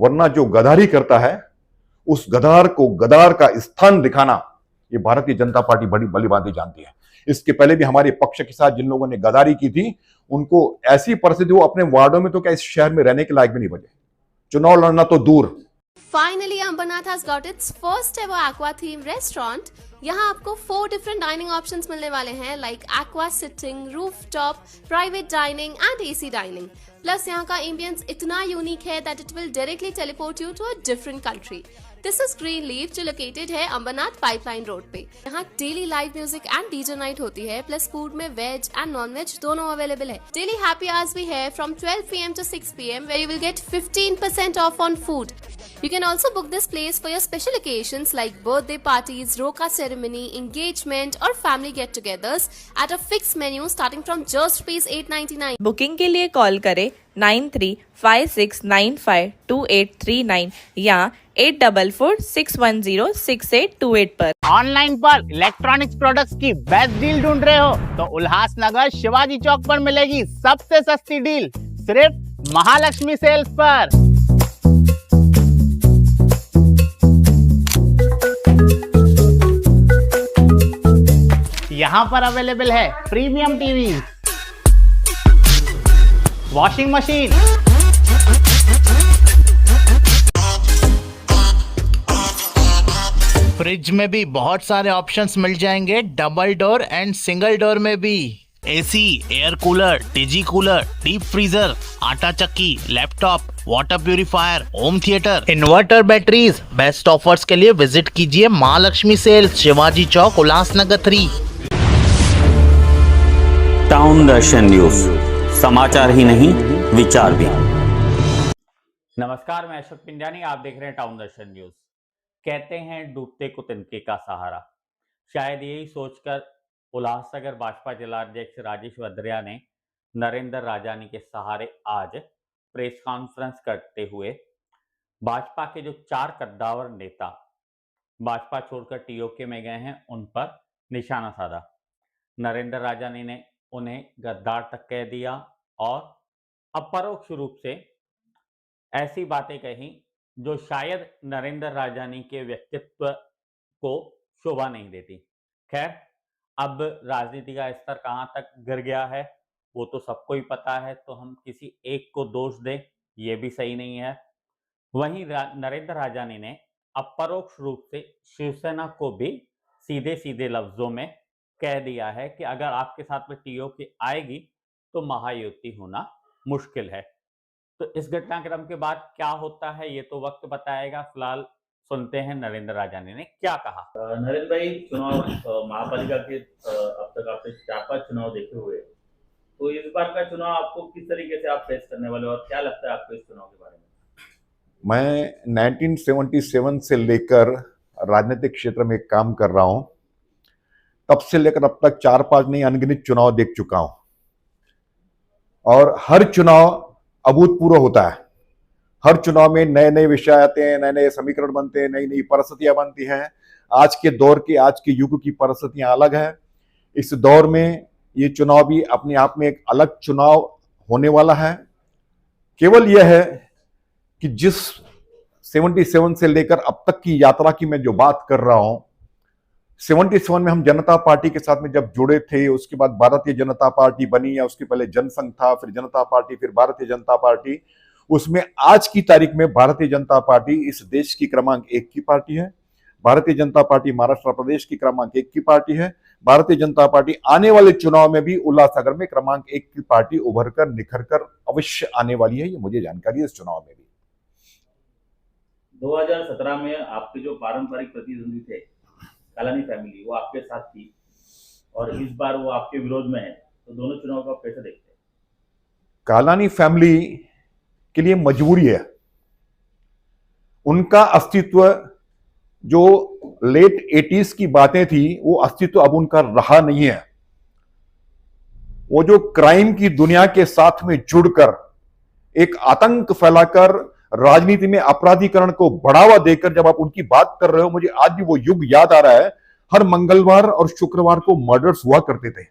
वरना जो गद्दारी करता है उस गद्दार को गद्दार का स्थान दिखाना ये भारतीय जनता पार्टी बड़ी भलीभांति जानती है। इसके पहले भी हमारे पक्ष के साथ जिन लोगों ने गद्दारी की थी उनको ऐसी परिस्थिति, वो अपने वार्डों में तो क्या इस शहर में रहने के लायक भी नहीं बचे, चुनाव लड़ना तो दूर। Finally, Ambernath has got its first ever aqua theme restaurant. यहाँ आपको 4 different dining options मिलने वाले हैं like aqua sitting, rooftop, private dining and AC dining. Plus यहाँ का ambience इतना unique है that it will directly teleport you to a different country. This is Greenleaf जो located है अंबरनाथ पाइपलाइन रोड पे। यहाँ daily live music and DJ night होती है, प्लस फूड में वेज एंड नॉन वेज दोनों अवेलेबल है। डेली हैप्पी आवर्स भी है from 12 PM to 6 PM where you will get 15% off on food. You can also book this place for your special occasions like birthday parties, roka ceremony, engagement or family get-togethers at a fixed menu starting from just rupees 899. Booking के लिए call करें 9356952839 या 8446106828 पर। Online पर electronics products की best deal ढूंढ रहे हो तो उल्लासनगर शिवाजी चौक पर मिलेगी सबसे सस्ती डील, सिर्फ महालक्ष्मी सेल्स पर। यहाँ पर अवेलेबल है premium TV, washing machine, fridge में भी बहुत सारे ऑप्शंस मिल जाएंगे, double door and single door में भी। AC, air cooler, TG cooler, deep freezer, आटा चक्की, laptop, water purifier, home theatre, inverter, batteries. Best offers के लिए विजिट कीजिए महालक्ष्मी सेल्स, शिवाजी चौक, उल्लासनगर 3। टाउन दर्शन न्यूज, समाचार ही नहीं विचार भी। नमस्कार, मैं अशोक पिंजानी, आप देख रहे हैं टाउन दर्शन न्यूज। कहते हैं डूबते को तिनके का सहारा, शायद यही सोचकर उल्लासनगर भाजपा जिलाध्यक्ष राजेश वद्रिया ने नरेंद्र राजानी के सहारे आज प्रेस कॉन्फ्रेंस करते हुए भाजपा के जो 4 कद्दावर नेता भाजपा छोड़कर टीओके में गए हैं उन पर निशाना साधा। नरेंद्र राजानी ने उन्हें गद्दार तक कह दिया और अपरोक्ष रूप से ऐसी बातें कही जो शायद नरेंद्र राजानी के व्यक्तित्व को शोभा नहीं देती। खैर, अब राजनीति का स्तर कहां तक गिर गया है वो तो सबको ही पता है, तो हम किसी एक को दोष दें ये भी सही नहीं है। वहीं नरेंद्र राजानी ने अपरोक्ष रूप से शिवसेना को भी सीधे सीधे लफ्जों में कह दिया है कि अगर आपके साथ में टीओके आएगी तो महायुति होना मुश्किल है। तो इस घटनाक्रम के बाद क्या होता है ये तो वक्त बताएगा। फिलहाल सुनते हैं नरेंद्र राजानी ने क्या कहा। नरेंद्र भाई, चुनाव महापालिका के अब तक आपने 4-5 चुनाव देखे हुए, तो इस बार का चुनाव आपको किस तरीके से आप फेस करने वाले और क्या लगता है आपको इस चुनाव के बारे में? मैं 1977 से लेकर राजनीतिक क्षेत्र में काम कर रहा हूं, तब से लेकर अब तक 4-5 नहीं अनगिनत चुनाव देख चुका हूं और हर चुनाव अभूतपूर्व होता है। हर चुनाव में नए नए विषय आते हैं, नए नए समीकरण बनते हैं, नई नई परिस्थितियां बनती हैं। आज के दौर की, आज के युग की परिस्थितियां अलग है। इस दौर में ये चुनाव भी अपने आप में एक अलग चुनाव होने वाला है। केवल यह है कि जिस 77 से लेकर अब तक की यात्रा की मैं जो बात कर रहा हूं, 77 में हम जनता पार्टी के साथ में जब जुड़े थे, उसके बाद भारतीय जनता पार्टी बनी, या उसके पहले जनसंघ था, फिर जनता पार्टी, फिर भारतीय जनता पार्टी। उसमें आज की तारीख में भारतीय जनता पार्टी इस देश की क्रमांक 1 की पार्टी है। भारतीय जनता पार्टी महाराष्ट्र प्रदेश की क्रमांक 1 की पार्टी है। भारतीय जनता पार्टी आने वाले चुनाव में भी उल्लासनगर में क्रमांक 1 की पार्टी उभर कर निखर कर अवश्य आने वाली है, ये मुझे जानकारी है इस चुनाव में भी। 2017 में आपके जो पारंपरिक प्रतिद्वंदी थे कालानी फैमिली, वो आपके साथ थी और इस बार वो आपके विरोध में है, तो दोनों चुनाव को आप कैसे देखते हैं? कालानी फैमिली के लिए मजबूरी है। उनका अस्तित्व जो लेट 80s की बातें थी वो अस्तित्व अब उनका रहा नहीं है। वो जो क्राइम की दुनिया के साथ में जुड़कर एक आतंक फैलाकर राजनीति में अपराधीकरण को बढ़ावा देकर जब आप उनकी बात कर रहे हो, मुझे आज भी वो युग याद आ रहा है। हर मंगलवार और शुक्रवार को मर्डर्स हुआ करते थे।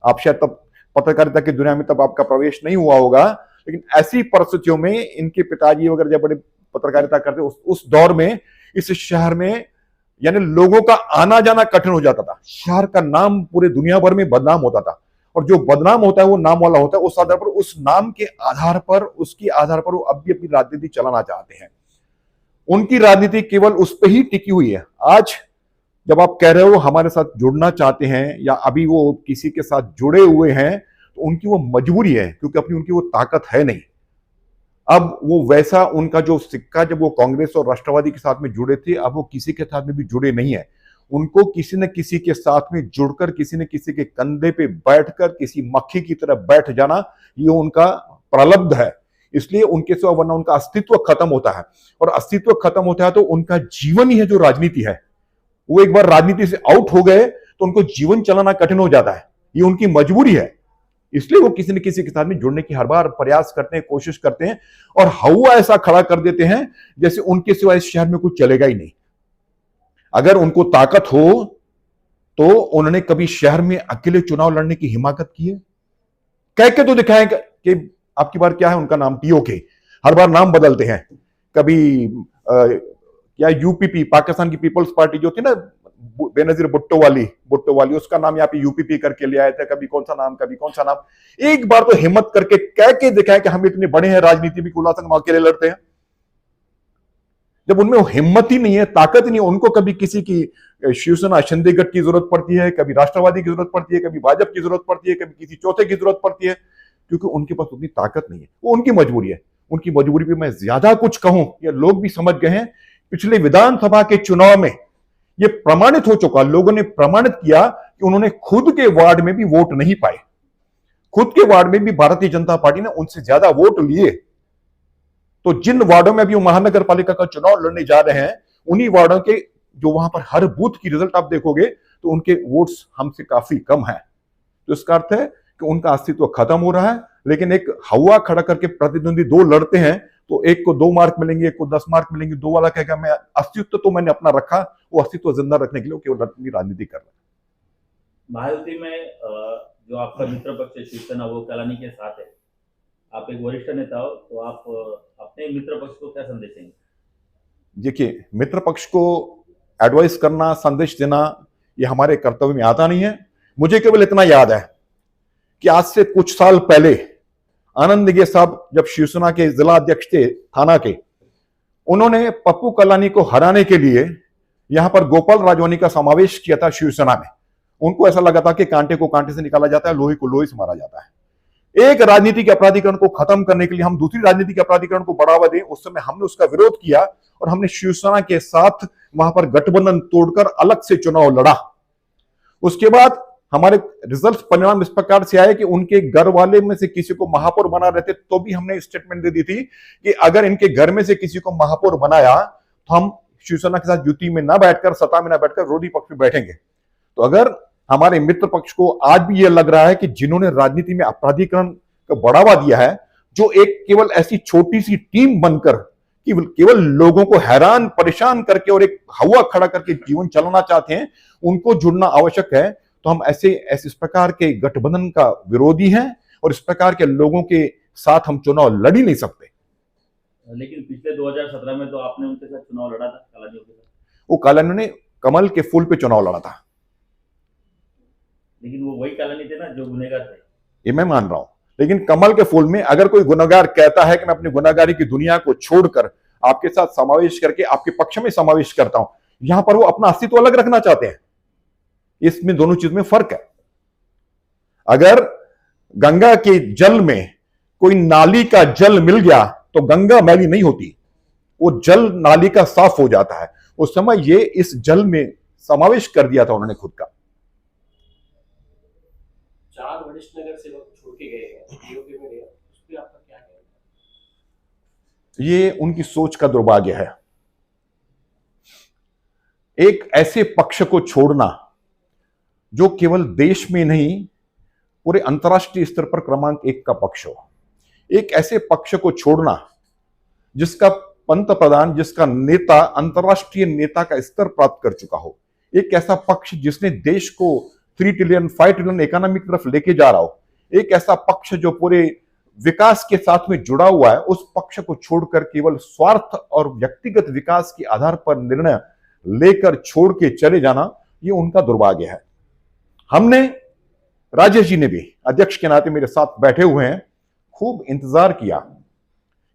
आप शायद तब पत्रकारिता की दुनिया में तब आपका प्रवेश नहीं हुआ होगा, लेकिन ऐसी परिस्थितियों में इनके पिताजी वगैरह जब बड़े पत्रकारिता करते उस दौर में इस शहर में यानी लोगों का आना जाना कठिन हो जाता था। शहर का नाम पूरे दुनिया भर में बदनाम होता था, और जो बदनाम होता है वो नाम वाला होता है। उस आधार पर, उस नाम के आधार पर, उसके आधार पर वो अब भी अपनी राजनीति चलाना चाहते हैं। उनकी राजनीति केवल उस पर ही टिकी हुई है। आज जब आप कह रहे हो हमारे साथ जुड़ना चाहते हैं या अभी वो किसी के साथ जुड़े हुए हैं, तो उनकी वो मजबूरी है, क्योंकि अपनी उनकी वो ताकत है नहीं। अब वो वैसा उनका जो सिक्का जब वो कांग्रेस और राष्ट्रवादी के साथ में जुड़े थे, अब वो किसी के साथ में भी जुड़े नहीं है। उनको किसी न किसी के साथ में जुड़कर, किसी न किसी के कंधे पे बैठकर किसी मक्खी की तरह बैठ जाना, ये उनका प्रलब्ध है। इसलिए उनके सिवा, वरना उनका अस्तित्व खत्म होता है, और अस्तित्व खत्म होता है तो उनका जीवन ही है जो राजनीति है। वो एक बार राजनीति से आउट हो गए तो उनको जीवन चलाना कठिन हो जाता है। ये उनकी मजबूरी है, इसलिए वो किसी न किसी के साथ में जुड़ने की हर बार प्रयास करते हैं, कोशिश करते हैं, और हवा ऐसा खड़ा कर देते हैं जैसे उनके सिवा इस शहर में कुछ चलेगा ही नहीं। अगर उनको ताकत हो तो उन्होंने कभी शहर में अकेले चुनाव लड़ने की हिम्मत की है? कह के तो दिखाएं कि आपकी बार क्या है, उनका नाम टीओके, हर बार नाम बदलते हैं। कभी क्या यूपीपी, पाकिस्तान की पीपल्स पार्टी जो थी ना, बेनजीर भुट्टो वाली, उसका नाम यहाँ पे यूपीपी करके ले आए थे। कभी कौन सा नाम, कभी कौन सा नाम। एक बार तो हिम्मत करके कह के दिखाए कि हम इतने बड़े हैं राजनीति भी, उल्लासन हम अकेले लड़ते हैं। जब उनमें वो हिम्मत ही नहीं है, ताकत ही नहीं है, उनको कभी किसी की शिवसेना शिंदे गठ की जरूरत पड़ती है, कभी राष्ट्रवादी की जरूरत पड़ती है, कभी भाजपा की जरूरत पड़ती है, कभी किसी चौथे की जरूरत पड़ती है, क्योंकि उनके पास उतनी ताकत नहीं है। वो उनकी मजबूरी है। उनकी मजबूरी पे मैं ज्यादा कुछ कहूं, ये लोग भी समझ गए हैं। पिछले विधानसभा के चुनाव में ये प्रमाणित हो चुका, लोगों ने प्रमाणित किया कि उन्होंने खुद के वार्ड में भी वोट नहीं पाए। खुद के वार्ड में भी भारतीय जनता पार्टी ने उनसे ज्यादा वोट लिए। तो जिन वार्डों में अभी वो महानगर पालिका का चुनाव लड़ने जा रहे हैं, उन्हीं वार्डों के जो वहां पर हर बूथ की रिजल्ट आप देखोगे तो उनके वोट्स हमसे काफी कम है। तो इसका अर्थ है कि उनका अस्तित्व खत्म हो रहा है। लेकिन एक हवा खड़ा करके प्रतिद्वंदी दो लड़ते हैं, तो एक को 2 मार्क मिलेंगे, एक को 10 मार्क मिलेंगे। दो वाला कहेगा मैं अस्तित्व तो मैंने अपना रखा, वो अस्तित्व जिंदा रखने के लिए केवल अपनी राजनीति कर रहा है। महायुति में जो आपका मित्र पक्ष है शिवसेना, वो कलानी के साथ है। आप एक वरिष्ठ नेता हो, तो आप अपने मित्र पक्ष को क्या संदेश देंगे? देखिए, मित्र पक्ष को एडवाइस करना, संदेश देना, ये हमारे कर्तव्य में आता नहीं है। मुझे केवल इतना याद है कि आज से कुछ साल पहले आनंद निगे साहब जब शिवसेना के जिला अध्यक्ष थे थाना के, उन्होंने पप्पू कलानी को हराने के लिए यहां पर गोपाल राजवानी का समावेश किया था शिवसेना में। उनको ऐसा लगा था कि कांटे को कांटे से निकाला जाता है, लोहे को लोहे से मारा जाता है। एक राजनीतिक अपराधीकरण को खत्म करने के लिए हम दूसरी राजनीतिक अपराधीकरण को बढ़ावा दें, उस समय हमने उसका विरोध किया और हमने शिवसेना के साथ वहां पर गठबंधन तोड़कर अलग से चुनाव लड़ा। उसके बाद हमारे रिजल्ट परिणाम इस प्रकार से आए कि उनके घर वाले में से किसी को महापौर बना रहे थे, तो भी हमने स्टेटमेंट दे दी थी कि अगर इनके घर में से किसी को महापौर बनाया तो हम शिवसेना के साथ युति में ना बैठकर, सत्ता में ना बैठकर विरोधी पक्ष में बैठेंगे। तो अगर हमारे मित्र पक्ष को आज भी यह लग रहा है कि जिन्होंने राजनीति में अपराधीकरण को बढ़ावा दिया है, जो एक केवल ऐसी छोटी सी टीम बनकर केवल लोगों को हैरान परेशान करके और एक हवा खड़ा करके जीवन चलाना चाहते हैं, उनको जुड़ना आवश्यक है। तो हम ऐसे इस प्रकार के गठबंधन का विरोधी हैं और इस प्रकार के लोगों के साथ हम चुनाव लड़ ही नहीं सकते। लेकिन पिछले 2017 में तो आपने उनके साथ चुनाव लड़ा था, कलानियों के साथ। वो कलानियों ने कमल के फूल पे चुनाव लड़ा था, लेकिन वो वही कलानी थे ना जो गुनहगार थे। ये मैं मान रहा हूं, लेकिन कमल के फूल में अगर कोई गुनहगार कहता है कि मैं अपनी गुनहगारी की दुनिया को छोड़कर आपके साथ समावेश करके आपके पक्ष में समावेश करता हूं, यहां पर वो अपना अस्तित्व अलग रखना चाहते हैं। इसमें दोनों चीज में फर्क है। अगर गंगा के जल में कोई नाली का जल मिल गया तो गंगा मैली नहीं होती, वो जल नाली का साफ हो जाता है। उस समय ये इस जल में समावेश कर दिया था उन्होंने खुद का। 4 वरिष्ठ नगर सेवक छोड़ के गए हैं, DOK में गए, उस पर आपका क्या कहना है? ये उनकी सोच का दुर्भाग्य है। एक ऐसे पक्ष को छोड़ना जो केवल देश में नहीं पूरे अंतर्राष्ट्रीय स्तर पर क्रमांक 1 का पक्ष हो, एक ऐसे पक्ष को छोड़ना जिसका पंत प्रधान, जिसका नेता अंतर्राष्ट्रीय नेता का स्तर प्राप्त कर चुका हो, एक ऐसा पक्ष जिसने देश को 3 ट्रिलियन 5 ट्रिलियन इकोनॉमी की तरफ लेके जा रहा हो, एक ऐसा पक्ष जो पूरे विकास के साथ में जुड़ा हुआ है, उस पक्ष को छोड़कर केवल स्वार्थ और व्यक्तिगत विकास के आधार पर निर्णय लेकर छोड़ के चले जाना, ये उनका दुर्भाग्य है। हमने, राजेश जी ने भी अध्यक्ष के नाते मेरे साथ बैठे हुए हैं, खूब इंतजार किया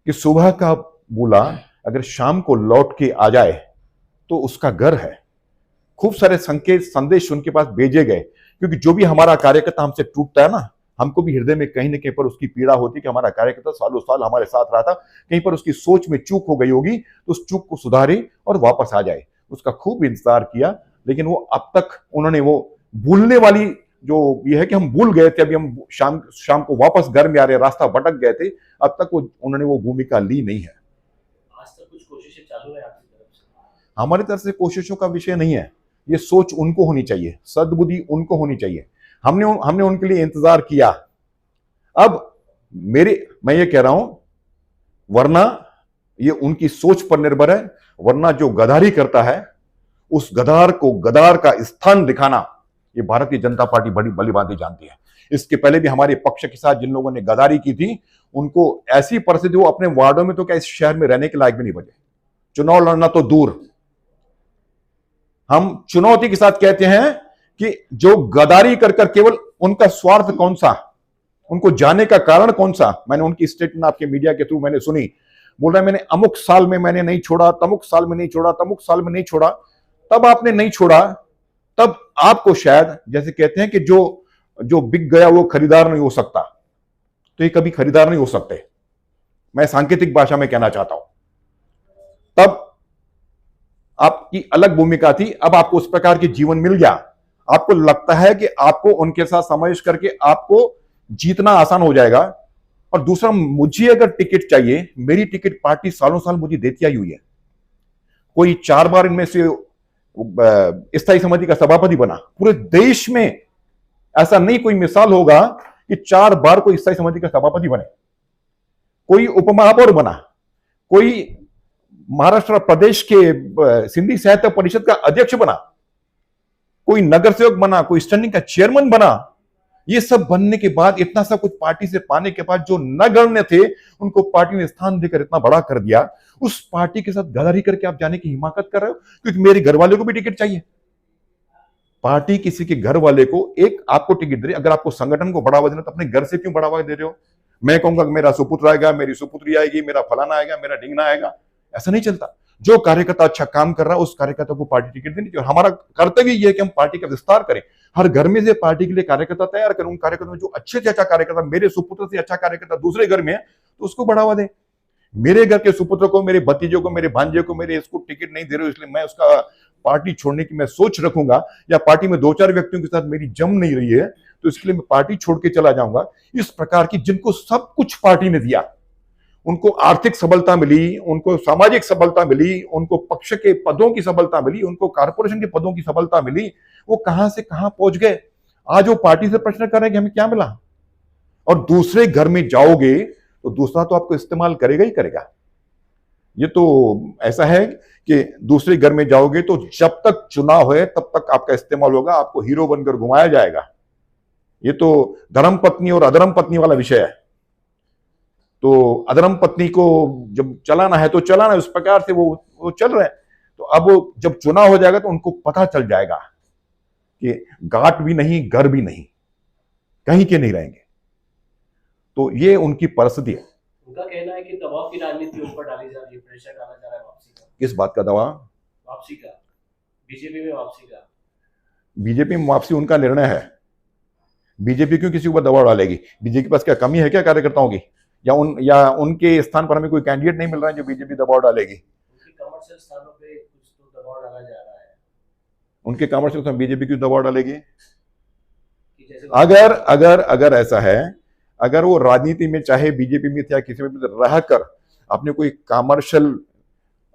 कि सुबह का बोला अगर शाम को लौट के आ जाए तो उसका घर है। खूब सारे संकेत संदेश उनके पास भेजे गए, क्योंकि जो भी हमारा कार्यकर्ता हमसे टूटता है ना, हमको भी हृदय में कहीं न कहीं पर उसकी पीड़ा होती है कि हमारा कार्यकर्ता सालों साल हमारे साथ रहा था, कहीं पर उसकी सोच में चूक हो गई होगी तो उस चूक को सुधारे और वापस आ जाए। उसका खूब इंतजार किया, लेकिन वो अब तक उन्होंने वो भूलने वाली जो ये है कि हम भूल गए थे, अभी हम शाम को वापस घर में आ रहे, रास्ता भटक गए थे, अब तक उन्होंने वो भूमिका ली नहीं है। आज तक कुछ कोशिशें चालू है आपकी तरफ से? हमारी तरफ से कोशिशों का विषय नहीं है, ये सोच उनको होनी चाहिए, सद्बुद्धि उनको होनी चाहिए। हमने उनके लिए इंतजार किया। अब मैं ये कह रहा हूं, वरना ये उनकी सोच पर निर्भर है, वरना जो गद्दारी करता है उस गद्दार को गद्दार का स्थान दिखाना, ये भारतीय जनता पार्टी बड़ी भलीभांति जानती है। इसके पहले भी हमारे पक्ष के साथ जिन लोगों ने गद्दारी की थी, उनको ऐसी परिस्थिति, वो अपने वार्डों में तो क्या इस शहर में रहने के लायक भी नहीं बचे, चुनाव लड़ना तो दूर। हम चुनौती के साथ कहते हैं कि जो गद्दारी कर केवल उनका स्वार्थ कौन सा, उनको जाने का कारण कौन सा। मैंने उनकी स्टेटमेंट आपके मीडिया के थ्रू मैंने सुनी, बोल रहा है मैंने अमुक साल में मैंने नहीं छोड़ा, तमुक साल में नहीं छोड़ा, तमुक साल में नहीं छोड़ा। तब आपने नहीं छोड़ा, तब आपको शायद, जैसे कहते हैं कि जो बिक गया वो खरीदार नहीं हो सकता, तो ये कभी खरीदार नहीं हो सकते। मैं सांकेतिक भाषा में कहना चाहता हूं। तब आपकी अलग भूमिका थी, अब आपको उस प्रकार की जीवन मिल गया। आपको लगता है कि आपको उनके साथ समावेश करके आपको जीतना आसान हो जाएगा। और दूसरा, मुझे अगर टिकट चाहिए, मेरी टिकट पार्टी सालों साल मुझे देती आई हुई है। कोई 4 बार इनमें से स्थायी समिति का सभापति बना, पूरे देश में ऐसा नहीं कोई मिसाल होगा कि 4 बार कोई स्थायी समिति का सभापति बने, कोई उपमहापौर बना, कोई महाराष्ट्र प्रदेश के सिंधी साहित्य परिषद का अध्यक्ष बना, कोई नगर सेवक बना, कोई स्टैंडिंग का चेयरमैन बना। ये सब बनने के बाद, इतना सब कुछ पार्टी से पाने के बाद, जो नगण्य थे उनको पार्टी ने स्थान देकर इतना बड़ा कर दिया। उस पार्टी के साथ गद्दारी करके आप जाने की हिमाकत कर रहे हो, क्योंकि मेरे घर वाले को भी टिकट चाहिए। पार्टी किसी के घर वाले को एक आपको टिकट दे रही, अगर आपको संगठन को बढ़ावा देना तो अपने घर से क्यों बढ़ावा दे रहे हो? मैं कहूंगा मेरा सुपुत्र आएगा, मेरी सुपुत्री आएगी, मेरा फलाना आएगा, मेरा ढिंगना आएगा, ऐसा नहीं चलता। जो कार्यकर्ता अच्छा काम कर रहा है उस कार्यकर्ता को पार्टी टिकट देनी चाहिए। हमारा कर्तव्य यह है कि हम पार्टी का विस्तार करें, हर घर में से पार्टी के लिए कार्यकर्ता तैयार करें। उन कार्यकर्ता में जो अच्छे से अच्छा कार्यकर्ता, मेरे सुपुत्र से अच्छा कार्यकर्ता दूसरे घर में है तो उसको बढ़ावा दें। मेरे घर के सुपुत्र को, मेरे भतीजे को, मेरे भांजे को, मेरे इसको टिकट नहीं दे रहे हो, इसलिए मैं उसका पार्टी छोड़ने की मैं सोच रखूंगा, या पार्टी में 2-4 व्यक्तियों के साथ मेरी जम नहीं रही है तो इसके लिए मैं पार्टी छोड़ के चला जाऊंगा। इस प्रकार की, जिनको सब कुछ पार्टी ने दिया, उनको आर्थिक सबलता मिली, उनको सामाजिक सबलता मिली, उनको पक्ष के पदों की सबलता मिली, उनको कारपोरेशन के पदों की सबलता मिली, वो कहां से कहां पहुंच गए। आज वो पार्टी से प्रश्न कर रहे हैं कि हमें क्या मिला। और दूसरे घर में जाओगे तो दूसरा तो आपको इस्तेमाल करेगा ही करेगा। ये तो ऐसा है कि दूसरे घर में जाओगे तो जब तक चुनाव है तब तक आपका इस्तेमाल होगा, आपको हीरो बनकर घुमाया जाएगा। ये तो धर्म पत्नी और अधर्म पत्नी वाला विषय है। तो अधर्म पत्नी को जब चलाना है तो चलाना है, उस प्रकार से वो चल रहे हैं। तो अब जब चुनाव हो जाएगा तो उनको पता चल जाएगा कि घाट भी नहीं, घर भी नहीं, कहीं के नहीं रहेंगे। तो ये उनकी परिस्थिति है। उनका कहना है कि दबाव की राजनीति उन पर डाली जा रही है, प्रेशर डाला जा रहा है वापसी का। किस बात का दबाव? वापसी का, बीजेपी में वापसी का। बीजेपी में वापसी उनका निर्णय है। बीजेपी क्यों किसी के ऊपर दबाव डालेगी? बीजेपी के पास क्या कमी है क्या कार्यकर्ताओं की? या उनके स्थान पर हमें कोई कैंडिडेट नहीं मिल रहा है जो बीजेपी दबाव डालेगी? उनके कमर्शियल स्थानों पे कुछ तो दबाव डाला जा रहा है। उनके कमर्शियल स्थान बीजेपी क्यों दबाव डालेगी? कि जैसे अगर ऐसा है, अगर वो राजनीति में चाहे बीजेपी में या किसी में भी रहकर अपने कोई कमर्शियल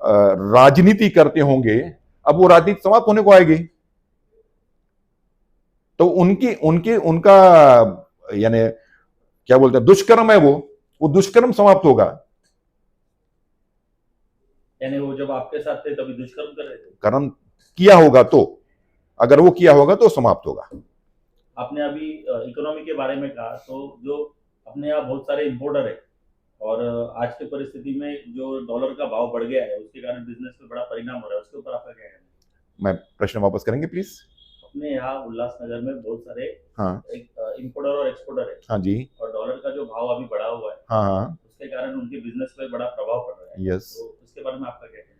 राजनीति करते होंगे, अब वो राजनीति समाप्त होने को आएगी। तो उनका यानी क्या बोलते हैं, दुष्कर्म है, वो दुष्कर्म समाप्त होगा। यानी वो जब आपके साथ थे तभी दुष्कर्म कर रहे थे? कर्म किया होगा तो, अगर वो किया होगा तो समाप्त होगा। आपने अभी इकोनॉमी के बारे में कहा, तो जो अपने यहाँ बहुत सारे इम्पोर्टर है और आज की परिस्थिति में जो डॉलर का भाव बढ़ गया है उसके कारण बिजनेस पे बड़ा परिणाम हो रहा है, उसके ऊपर आपका क्या कहना है? मैं प्रश्न वापस करेंगे प्लीज। अपने यहाँ उल्लासनगर में बहुत सारे हाँ इम्पोर्टर और एक्सपोर्टर है हाँ जी। और डॉलर का जो भाव अभी बढ़ा हुआ है हाँ हाँ उसके कारण उनके बिजनेस पे बड़ा प्रभाव पड़ रहा है। यस। तो उसके बारे में आपका क्या कहना है?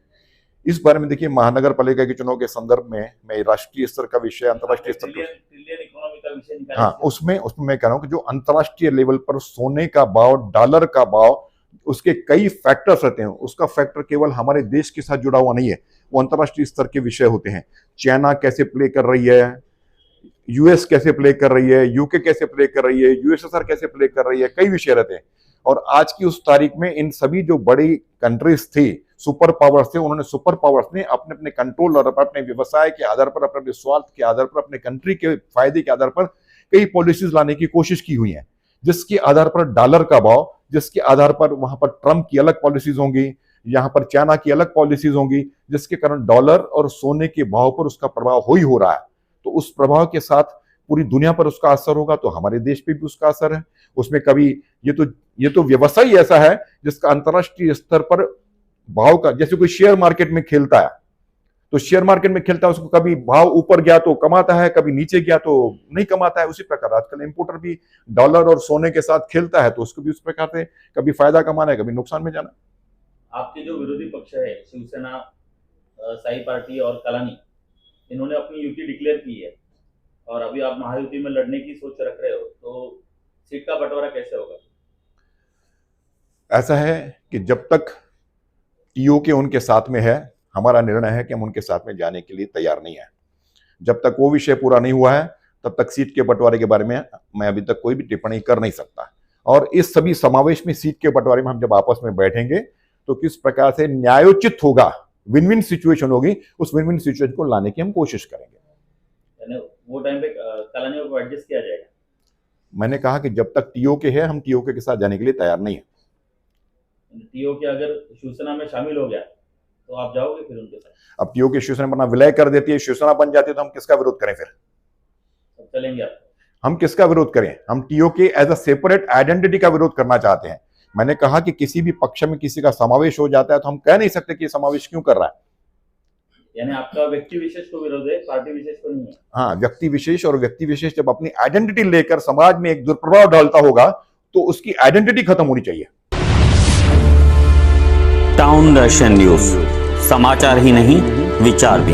इस बारे में देखिए, महानगर पालिका के चुनाव के संदर्भ में मैं राष्ट्रीय स्तर का विषय, अंतर्राष्ट्रीय स्तर का, ट्रिलियन इकोनॉमी का विषय निकाला। हाँ उसमें मैं कह रहा हूँ कि जो अंतर्राष्ट्रीय लेवल पर सोने का भाव, डॉलर का भाव, उसके कई फैक्टर्स रहते हैं। उसका फैक्टर केवल हमारे देश के साथ जुड़ा हुआ नहीं है, वो अंतर्राष्ट्रीय स्तर के विषय होते हैं। चाइना कैसे प्ले कर रही है, यूएस कैसे प्ले कर रही है, यूके कैसे प्ले कर रही है, यूएसएसआर कैसे प्ले कर रही है, कई विषय रहते हैं। और आज की उस तारीख में इन सभी जो बड़ी कंट्रीज थी, सुपर पावर्स थे, उन्होंने सुपर पावर्स ने अपने अपने कंट्रोल और अपने व्यवसाय के आधार पर, अपने स्वार्थ के आधार पर, अपने कंट्री के फायदे के आधार पर कई पॉलिसीज लाने की कोशिश की हुई है, जिसके आधार पर डॉलर का भाव, जिसके आधार पर वहां पर ट्रंप की अलग पॉलिसीज होंगी, यहाँ पर चाइना की अलग पॉलिसीज होंगी, जिसके कारण डॉलर और सोने के भाव पर उसका प्रभाव हो रहा है। तो उस प्रभाव के साथ पूरी दुनिया पर उसका असर होगा, तो हमारे देश पे भी उसका असर है। उसमें कभी ये तो व्यवसाय ऐसा है जिसका अंतर्राष्ट्रीय स्तर पर भाव का, जैसे कोई शेयर मार्केट में खेलता है, तो शेयर मार्केट में खेलता है, उसको कभी भाव ऊपर गया तो कमाता है, कभी नीचे गया तो नहीं कमाता है। उसी प्रकार आजकल इंपोर्टर भी डॉलर और सोने के साथ खेलता है, तो उसको भी उस प्रकार से कभी फायदा कमाना है, कभी नुकसान में जाना। आपके जो विरोधी पक्ष है, शिवसेना, साई पार्टी और कलानी, इन्होंने अपनी युति डिक्लेयर की है और अभी आप महायुति में लड़ने की सोच रख रहे हो, तो सीट का बंटवारा कैसे होगा? ऐसा है कि जब तक टीओके उनके साथ में है, हमारा निर्णय है कि हम उनके साथ में जाने के लिए तैयार नहीं है। जब तक वो विषय पूरा नहीं हुआ है, तब तक सीट के बंटवारे के बारे में मैं अभी तक कोई भी टिप्पणी कर नहीं सकता। और इस सभी समावेश में सीट के बंटवारे में हम जब आपस में बैठेंगे तो किस प्रकार से न्यायोचित होगा, विन विन सिचुएशन होगी, उस विन विन सिचुएशन को लाने की हम कोशिश करेंगे। यानी वो टाइम पे कलानी को एडजस्ट किया जाएगा। मैंने कहा कि जब तक टीओके है, हम टीओके के साथ जाने के लिए तैयार नहीं है। टीओके अगर शिवसेना में शामिल हो गया तो आप जाओगे फिर उनके साथ? अब टीओके शिवसेना अपना विलय कर देती है, शिवसेना बन जाती है, तो हम किसका विरोध करें फिर? अब चलेंगे आप? हम किसका विरोध करें? हम टीओके एज अ सेपरेट आइडेंटिटी का विरोध करना चाहते हैं। मैंने कहा कि किसी भी पक्ष में किसी का समावेश हो जाता है तो हम कह नहीं सकते कि समावेश क्यों कर रहा है। यानी आपका व्यक्ति विशेष को विरोध है, पार्टी विशेष को नहीं है? हाँ, व्यक्ति विशेष, और व्यक्ति विशेष जब अपनी आइडेंटिटी लेकर समाज में एक दुष्प्रभाव डालता होगा तो उसकी आइडेंटिटी खत्म होनी चाहिए। टाउन दर्शन न्यूज, समाचार ही नहीं विचार भी।